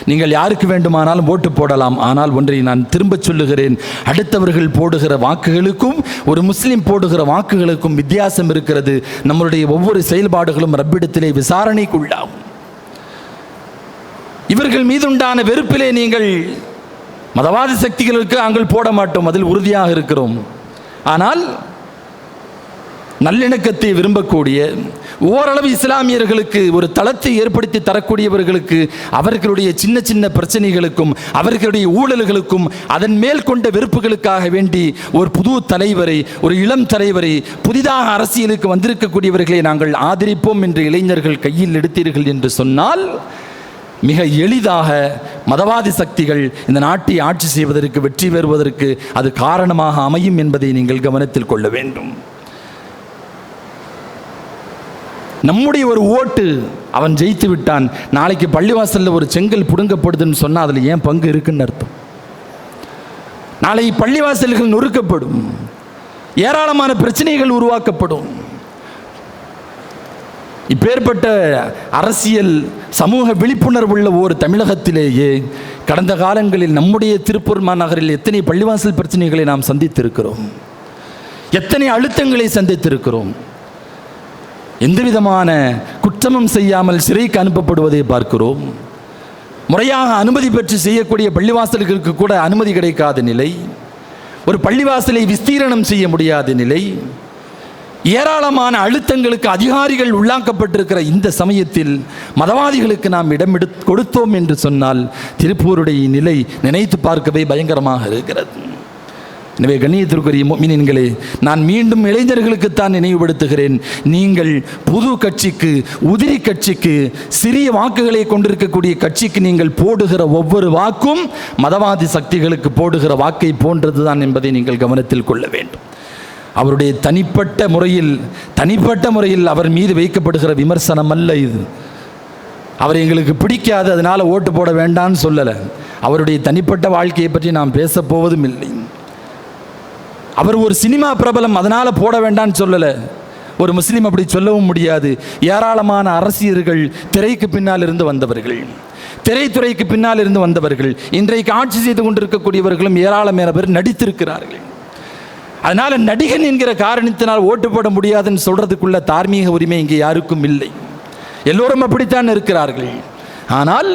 நீங்கள் யாருக்கு வேண்டுமானாலும் ஓட்டு போடலாம். ஆனால் ஒன்றை நான் திரும்ப சொல்லுகிறேன், அடுத்தவர்கள் போடுகிற வாக்குகளுக்கும் ஒரு முஸ்லிம் போடுகிற வாக்குகளுக்கும் வித்தியாசம் இருக்கிறது. நம்மளுடைய ஒவ்வொரு செயல்பாடுகளும் ரப்பிடத்திலே விசாரணைக்குள்ளாகும். இவர்கள் மீதுண்டான வெறுப்பிலே நீங்கள் மதவாத சக்திகளுக்கு நாங்கள் போட மாட்டோம், அதில் உறுதியாக இருக்கிறோம். ஆனால் நல்லிணக்கத்தை விரும்பக்கூடிய, ஓரளவு இஸ்லாமியர்களுக்கு ஒரு தளத்தை ஏற்படுத்தி தரக்கூடியவர்களுக்கு அவர்களுடைய சின்ன சின்ன பிரச்சனைகளுக்கும் அவர்களுடைய ஊழல்களுக்கும் அதன் மேல் கொண்ட வெறுப்புகளுக்காக வேண்டி ஒரு புது தலைவரை, ஒரு இளம் தலைவரை, புதிதாக அரசியலுக்கு வந்திருக்கக்கூடியவர்களை நாங்கள் ஆதரிப்போம் என்று இளைஞர்கள் கையில் எடுத்தீர்கள் என்று சொன்னால் மிக எளிதாக மதவாதி சக்திகள் இந்த நாட்டை ஆட்சி செய்வதற்கு, வெற்றி பெறுவதற்கு அது காரணமாக அமையும் என்பதை நீங்கள் கவனத்தில் கொள்ள வேண்டும். நம்முடைய ஒரு ஓட்டு, அவன் ஜெயித்து விட்டான், நாளைக்கு பள்ளிவாசலில் ஒரு செங்கல் புடுங்கப்படுதுன்னு சொன்னால் அதில் ஏன் பங்கு இருக்குன்னு அர்த்தம்? நாளை பள்ளிவாசல்கள் நொறுக்கப்படும், ஏராளமான பிரச்சனைகள் உருவாக்கப்படும். இப்பேற்பட்ட அரசியல் சமூக விழிப்புணர்வுள்ள ஒரு தமிழகத்திலேயே கடந்த காலங்களில் நம்முடைய திருப்பூர் மாநகரில் எத்தனை பள்ளிவாசல் பிரச்சனைகளை நாம் சந்தித்திருக்கிறோம், எத்தனை அழுத்தங்களை சந்தித்திருக்கிறோம். எந்தவிதமான குற்றமும் செய்யாமல் சிறைக்கு அனுப்பப்படுவதை பார்க்கிறோம். முறையாக அனுமதி பெற்று செய்யக்கூடிய பள்ளிவாசல்களுக்கு கூட அனுமதி கிடைக்காத நிலை, ஒரு பள்ளிவாசலை விஸ்தீரணம் செய்ய முடியாத நிலை, ஏராளமான அழுத்தங்களுக்கு அதிகாரிகள் உள்ளாக்கப்பட்டிருக்கிற இந்த சமயத்தில் மதவாதிகளுக்கு நாம் இடம் கொடுத்தோம் என்று சொன்னால் திருப்பூருடைய நிலை நினைத்து பார்க்கவே பயங்கரமாக இருக்கிறது. எனவே கண்ணியத்திற்குரிய முஃமினீன்களே, நான் மீண்டும் இளைஞர்களுக்குத்தான் நினைவுபடுத்துகிறேன், நீங்கள் புது கட்சிக்கு, உதிரி கட்சிக்கு, சிறிய வாக்குகளை கொண்டிருக்கக்கூடிய கட்சிக்கு நீங்கள் போடுகிற ஒவ்வொரு வாக்கும் மதவாதி சக்திகளுக்கு போடுகிற வாக்கை போன்றதுதான் என்பதை நீங்கள் கவனத்தில் கொள்ள வேண்டும். அவருடைய தனிப்பட்ட முறையில் அவர் மீது வைக்கப்படுகிற விமர்சனம் அல்ல இது. அவர் எங்களுக்கு பிடிக்காது அதனால் ஓட்டு போட வேண்டான்னு சொல்லலை. அவருடைய தனிப்பட்ட வாழ்க்கையை பற்றி நாம் பேச போவதும் இல்லை. அவர் ஒரு சினிமா பிரபலம் அதனால் போட வேண்டான்னு சொல்லலை. ஒரு முஸ்லீம் அப்படி சொல்லவும் முடியாது. ஏராளமான அரசியர்கள் திரைக்கு பின்னால் இருந்து வந்தவர்கள், திரைத்துறைக்கு பின்னால் இருந்து வந்தவர்கள், இன்றைக்கு ஆட்சி செய்து கொண்டிருக்கக்கூடியவர்களும் ஏராளமான பேர் நடித்திருக்கிறார்கள். அதனால் நடிகன் என்கிற காரணத்தினால் ஓட்டு போட முடியாதுன்னு சொல்கிறதுக்குள்ள தார்மீக உரிமை இங்கே யாருக்கும் இல்லை. எல்லோரும் அப்படித்தான் இருக்கிறார்கள். ஆனால்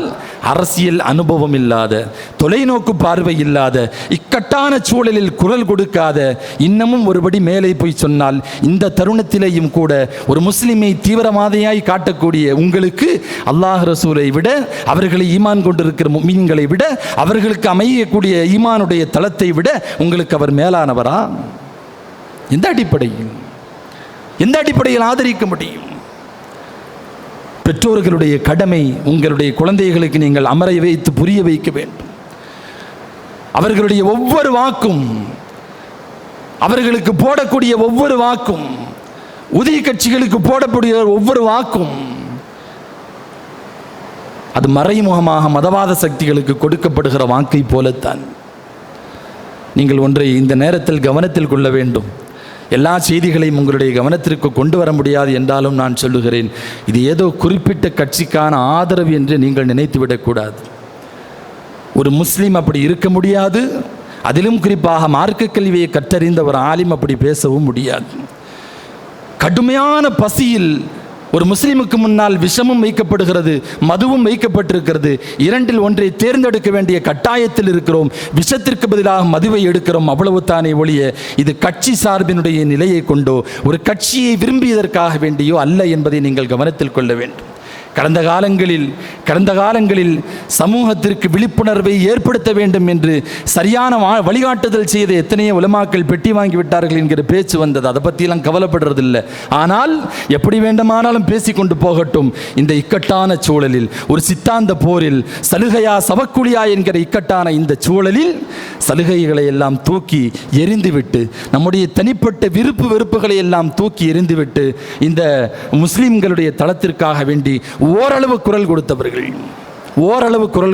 அரசியல் அனுபவம் இல்லாத, தொலைநோக்கு பார்வை இல்லாத, இக்கட்டான சூழலில் குரல் கொடுக்காத, இன்னமும் ஒருபடி மேலே போய் சொன்னால் இந்த தருணத்திலேயும் கூட ஒரு முஸ்லிமை தீவிரவாதியாய் காட்டக்கூடிய உங்களுக்கு அல்லாஹ் ரசூலை விட, அவர்களை ஈமான் கொண்டிருக்கிற முஃமின்களை விட, அவர்களுக்கு அமையக்கூடிய ஈமானுடைய தளத்தை விட உங்களுக்கு அவர் மேலானவரா? எந்த அடிப்படையில் ஆதரிக்க முடியும்? பெற்றோர்களுடைய கடமை, உங்களுடைய குழந்தைகளுக்கு நீங்கள் அமர வைத்து புரிய வைக்க வேண்டும். அவர்களுடைய ஒவ்வொரு வாக்கும், அவர்களுக்கு போடக்கூடிய ஒவ்வொரு வாக்கும், உதவி கட்சிகளுக்கு போடக்கூடிய ஒவ்வொரு வாக்கும், அது மறைமுகமாக மதவாத சக்திகளுக்கு கொடுக்கப்படுகிற வாக்கை போலத்தான். நீங்கள் ஒன்றை இந்த நேரத்தில் கவனத்தில் கொள்ள வேண்டும். எல்லா செய்திகளையும் உங்களுடைய கவனத்திற்கு கொண்டு வர முடியாது என்றாலும் நான் சொல்லுகிறேன், இது ஏதோ குறிப்பிட்ட கட்சிக்கான ஆதரவு என்று நீங்கள் நினைத்துவிடக்கூடாது. ஒரு முஸ்லீம் அப்படி இருக்க முடியாது. அதிலும் குறிப்பாக மார்க்க கல்வியை கற்றறிந்த ஒரு ஆலிம் அப்படி பேசவும் முடியாது. கடுமையான பசியில் ஒரு முஸ்லிமுக்கு முன்னால் விஷமும் வைக்கப்படுகிறது, மதுவும் வைக்கப்பட்டிருக்கிறது. இரண்டில் ஒன்றை தேர்ந்தெடுக்க வேண்டிய கட்டாயத்தில் இருக்கிறோம். விஷத்திற்கு பதிலாக மதுவை எடுக்கிறோம், அவ்வளவு தானே ஒழிய இது கட்சி சார்பினுடைய நிலையை கொண்டோ ஒரு கட்சியை விரும்பியதற்காக வேண்டியோ அல்ல என்பதை நீங்கள் கவனத்தில் கொள்ள வேண்டும். கடந்த காலங்களில் சமூகத்திற்கு விழிப்புணர்வை ஏற்படுத்த வேண்டும் என்று சரியான வழிகாட்டுதல் செய்த எத்தனையோ உலமாக்கள் பெட்டி வாங்கிவிட்டார்கள் என்கிற பேச்சு வந்தது. அதை பற்றியெல்லாம் கவலைப்படுறதில்லை. ஆனால் எப்படி வேண்டுமானாலும் பேசிக்கொண்டு போகட்டும். இந்த இக்கட்டான சூழலில், ஒரு சித்தாந்த போரில், சலுகையா சவக்குழியா என்கிற இக்கட்டான இந்த சூழலில் சலுகைகளை எல்லாம் தூக்கி எரிந்துவிட்டு, நம்முடைய தனிப்பட்ட விருப்பு வெறுப்புகளை எல்லாம் தூக்கி எரிந்துவிட்டு, இந்த முஸ்லிம்களுடைய தளத்திற்காக வேண்டி ஓரளவு குரல்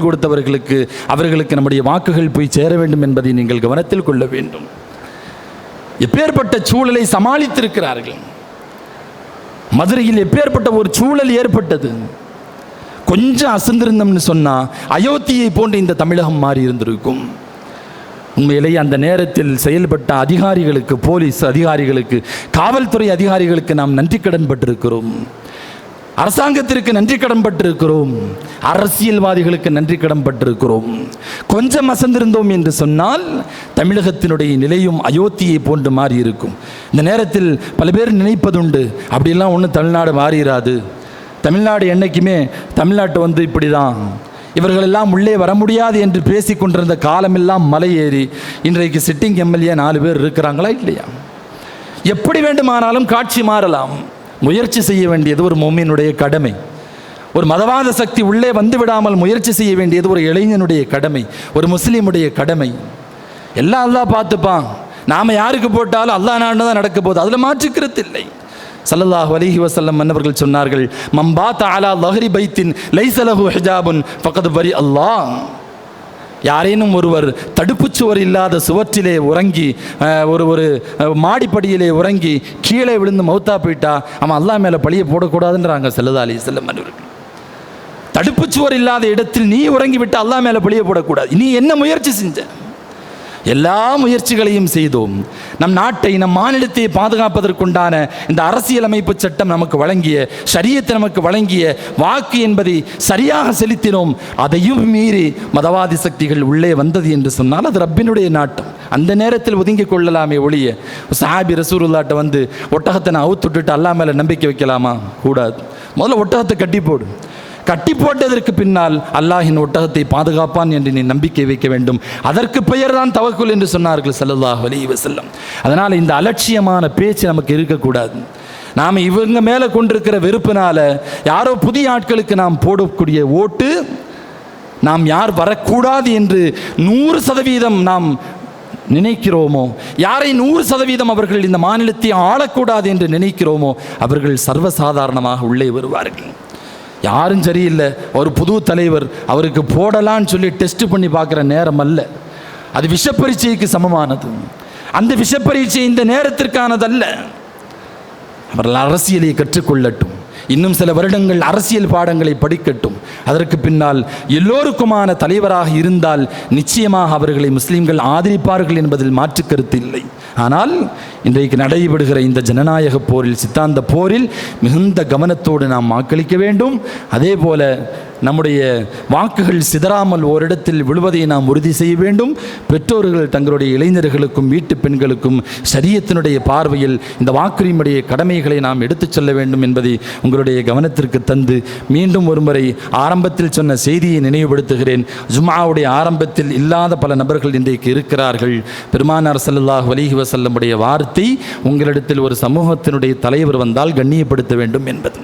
கொடுத்தவர்களுக்கு அவர்களுக்கு நம்முடைய வாக்குகள் போய் சேர வேண்டும் என்பதை நீங்கள் கவனத்தில் கொள்ள வேண்டும். எப்பேற்பட்ட சூழலை சமாளித்திருக்கிறார்கள். மதுரையில் எப்பேற்பட்ட ஒரு சூழல் ஏற்பட்டது. கொஞ்சம் அசந்திருந்தோம்னு சொன்னா அயோத்தியை போன்ற இந்த தமிழகம் மாறி இருந்திருக்கும். உண்மையிலேயே அந்த நேரத்தில் செயல்பட்ட அதிகாரிகளுக்கு, போலீஸ் அதிகாரிகளுக்கு, காவல்துறை அதிகாரிகளுக்கு நாம் நன்றி கடன் பட்டிருக்கிறோம். அரசாங்கத்திற்கு நன்றி கடன் பட்டிருக்கிறோம். அரசியல்வாதிகளுக்கு நன்றி கடன் பட்டிருக்கிறோம். கொஞ்சம் அசந்திருந்தோம் என்று சொன்னால் தமிழகத்தினுடைய நிலையும் அயோத்தியை போன்று மாறி இருக்கும். இந்த நேரத்தில் பல பேர் நினைப்பதுண்டு, அப்படிலாம் ஒன்றும் தமிழ்நாடு மாறிடாது, தமிழ்நாடு என்னைக்குமே தமிழ்நாட்டு இப்படி தான், இவர்களெல்லாம் உள்ளே வர முடியாது என்று பேசி கொண்டிருந்த காலமெல்லாம் மலை ஏறி இன்றைக்கு சிட்டிங் எம்எல்ஏ 4 பேர் இருக்கிறாங்களா இல்லையா? எப்படி வேண்டுமானாலும் காட்சி மாறலாம். முயற்சி செய்ய வேண்டியது ஒரு முஃமினுடைய கடமை. ஒரு மதவாத சக்தி உள்ளே வந்து விடாமல் முயற்சி செய்ய வேண்டியது ஒரு இளைஞனுடைய கடமை, ஒரு முஸ்லீமுடைய கடமை. எல்லாம் அல்லாஹ் பார்த்துப்பான். நாம் யாருக்கு போட்டாலும் அல்லாஹ் நாடு தான் நடக்க போகுது, அதில் மாற்றுக்கிறது இல்லை. ஸல்லல்லாஹு அலைஹி வஸல்லம் மன்னவர்கள் சொன்னார்கள், மம்பாத் அலா லஹ்ரி பைத்தின் லைஸ லஹு ஹிஜாபுன் ஃபகத் பரி அல்லாஹ். யாரேனும் ஒருவர் தடுப்புச்சுவர் இல்லாத சுவற்றிலே உறங்கி, ஒரு மாடிப்படியிலே உறங்கி கீழே விழுந்து மௌத்தா போயிட்டா அவன் அல்லாஹ் மேலே பழியை போடக்கூடாதுன்றாங்க ஸல்லல்லாஹு அலைஹி வஸல்லம் மன்னவர்கள். தடுப்புச்சுவர் இல்லாத இடத்தில் நீ உறங்கி விட்டு அல்லாஹ் மேலே பழியை போடக்கூடாது. நீ என்ன முயற்சி செஞ்ச? எல்லா முயற்சிகளையும் செய்தோம். நம் நாட்டை, நம் மாநிலத்தை பாதுகாப்பதற்குண்டான இந்த அரசியலமைப்பு சட்டம் நமக்கு வழங்கிய, ஷரியத் நமக்கு வழங்கிய வாக்கு என்பதை சரியாக செலுத்தினோம். அதையும் மீறி மதவாதி சக்திகள் உள்ளே வந்தது என்று சொன்னால் அது ரப்பினுடைய நாட்டம். அந்த நேரத்தில் ஒதுங்கி கொள்ளலாமே ஒழிய சஹாபி ரசூலுல்லாஹ்ட்ட வந்து ஒட்டகத்தை நான் அவுத்துட்டு அல்லாஹ் மேலே நம்பிக்கை வைக்கலாமா? கூடாது. முதல்ல ஒட்டகத்தை கட்டி போடு. கட்டி போட்டதற்கு பின்னால் அல்லாஹின் ஒட்டகத்தை பாதுகாப்பான் என்று நீ நம்பிக்கை வைக்க வேண்டும். அதற்கு பெயர் தான் தவக்குல் என்று சொன்னார்கள் ஸல்லல்லாஹு அலைஹி வஸல்லம். அதனால் இந்த அலட்சியமான பேச்சு நமக்கு இருக்கக்கூடாது. நாம் இவங்க மேலே கொண்டிருக்கிற வெறுப்பினால யாரோ புதிய ஆட்களுக்கு நாம் போடக்கூடிய ஓட்டு, நாம் யார் வரக்கூடாது என்று 100% நாம் நினைக்கிறோமோ, யாரை 100% அவர்கள் இந்த மாநிலத்தை ஆளக்கூடாது என்று நினைக்கிறோமோ அவர்கள் சர்வசாதாரணமாக உள்ளே வருவார்கள். யாரும் சரியில்லை, ஒரு புது தலைவர், அவருக்கு போடலான்னு சொல்லி டெஸ்ட் பண்ணி பார்க்குற நேரம் அல்ல. அது விஷப்பரீட்சைக்கு சமமானது. அந்த விஷப்பரீட்சை இந்த நேரத்திற்கானதல்ல. அவர்கள் அரசியலை கற்றுக்கொள்ளட்டும். இன்னும் சில வருடங்கள் அரசியல் பாடங்களை படிக்கட்டும். அதற்கு பின்னால் எல்லோருக்குமான தலைவராக இருந்தால் நிச்சயமாக அவர்களை முஸ்லீம்கள் ஆதரிப்பார்கள் என்பதில் மாற்று கருத்து இல்லை. ஆனால் இன்றைக்கு நடைபெறுகிற இந்த ஜனநாயக போரில், சித்தாந்த போரில் மிகுந்த கவனத்தோடு நாம் வாக்களிக்க வேண்டும். அதே போல நம்முடைய வாக்குகள் சிதறாமல் ஓரிடத்தில் விழுவதை நாம் உறுதி செய்ய வேண்டும். பெற்றோர்கள் தங்களுடைய இளைஞர்களுக்கும் வீட்டு பெண்களுக்கும் ஷரியத்தினுடைய பார்வையில் இந்த வாக்குரிமையுடைய கடமைகளை நாம் எடுத்துச் செல்ல வேண்டும் என்பதை உங்களுடைய கவனத்திற்கு தந்து மீண்டும் ஒருமுறை ஆரம்பத்தில் சொன்ன செய்தியை நினைவுபடுத்துகிறேன். ஜும்ஆவுடைய ஆரம்பத்தில் இல்லாத பல நபர்கள் இன்றைக்கு இருக்கிறார்கள். பெருமானார் ஸல்லல்லாஹு அலைஹி வஸல்லமுடைய வார்த்தை, உங்களிடத்தில் ஒரு சமூகத்தினுடைய தலைவர் வந்தால் கண்ணியப்படுத்த வேண்டும் என்பது.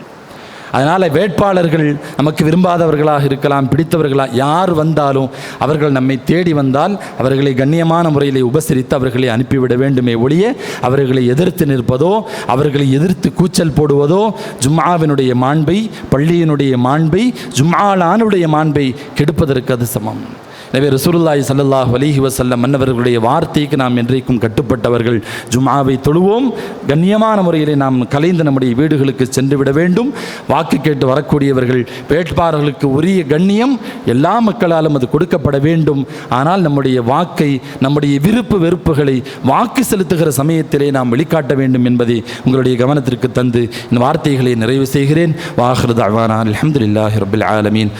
அதனால் வேட்பாளர்கள் நமக்கு விரும்பாதவர்களாக இருக்கலாம், பிடித்தவர்களாக யார் வந்தாலும் அவர்கள் நம்மை தேடி வந்தால் அவர்களை கண்ணியமான முறையில் உபசரித்து அவர்களை அனுப்பிவிட வேண்டுமே ஒழிய அவர்களை எதிர்த்து நிற்பதோ, அவர்களை எதிர்த்து கூச்சல் போடுவதோ ஜும்ஆவினுடைய மாண்பை, பள்ளியினுடைய மாண்பை, ஜும்ஆலானுடைய மாண்பை கெடுப்பதற்கு அது சமம். எனவே ரசூலுல்லாஹி ஸல்லல்லாஹு அலைஹி வஸல்லம் மன்னவர்களுடைய வார்த்தைக்கு நாம் என்றைக்கும் கட்டுப்பட்டவர்கள். ஜும்ஆவை தொழுவோம், கண்ணியமான முறையிலே நாம் கலைந்து நம்முடைய வீடுகளுக்கு சென்று விட வேண்டும். வாக்கு கேட்டு வரக்கூடியவர்கள் வேட்பாளர்களுக்கு உரிய கண்ணியம் எல்லா மக்களாலும் அது கொடுக்கப்பட வேண்டும். ஆனால் நம்முடைய வாக்கை, நம்முடைய விருப்பு வெறுப்புகளை வாக்கு செலுத்துகிற சமயத்திலே நாம் வெளிக்காட்ட வேண்டும் என்பதை உங்களுடைய கவனத்திற்கு தந்து இந்த வார்த்தைகளை நிறைவு செய்கிறேன். வாஹிரு தஅவானா அல்ஹம்துலில்லாஹி ரப்பில் ஆலமீன்.